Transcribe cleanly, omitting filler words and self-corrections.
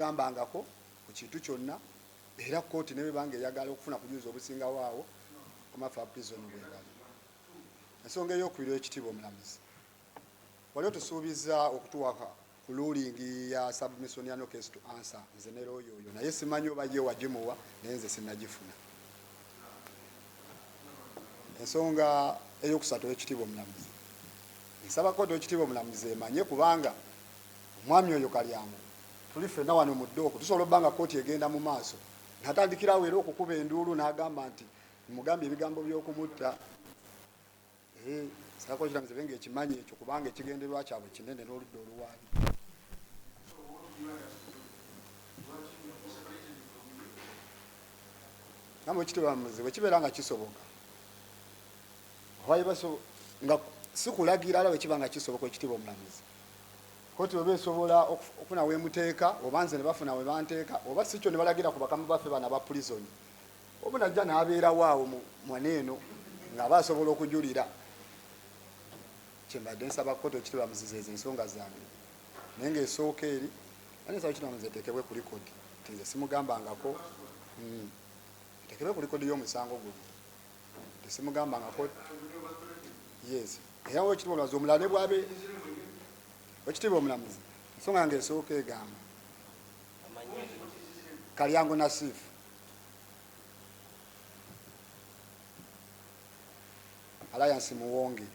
gambangako ku kintu kyonna era kooti ne banga eyagala okufuna kujuza obusingawo awo omafa prison bwebali. Ensonga ey'okubiri ekitiibwa omulamuzi waliwo tusuubiza okutuwaka ku ruling ya submission ya no case to answer nze ne lawyer oyo naye simanyi oba ye wagimuwa naye nze sinnagifuna. Ensonga ey'okusatu ekitiibwa omulamuzi nsaba kooti ekitiibwa omulamuzi emanye kubanga omwami oyo Kalyango tuli ffenna wano mu ddooko tusobola obbanga kooti egenda mu maaso natandikirawo era okukuba enduulu n'agamba nti mugambye ebigambo by'okumutta. Sako kiramuzi benge ekimanyi ekyo kubanga ekigenderwa kyabwe kinene n'oludda oluwaali. Namwe ekitiibwa omulamuzi bwe kibeera nga kisoboka nga sikulagira ala bwe kiba nga kisoboka ekitiibwa omulamuzi kooti oba esobola okufuna weemuteeka oba nze ne bafuna we banteeka oba si kyo ne balagira ku bakamu baffe bana ba prison oba najja n'abeerawo awo mwaneeno ng'aba asobola okujulira. Kyembadde nsaba kooti ekitiibwa omulamuzi ezo ensonga zange naye ng'esooka eri ane nsaba ekitiibwa omulamuzi eteekebwe ku likodi nti nze simugambangako eteekebwe ku likodi y'omusango guno tesimugambangako. Yes era ekitiibwa omulamuzi omulala ne bwabe ekitiibwa omulamuzi ensonga yange esooka egamba Kalyango Nasifu Alliance Muwonge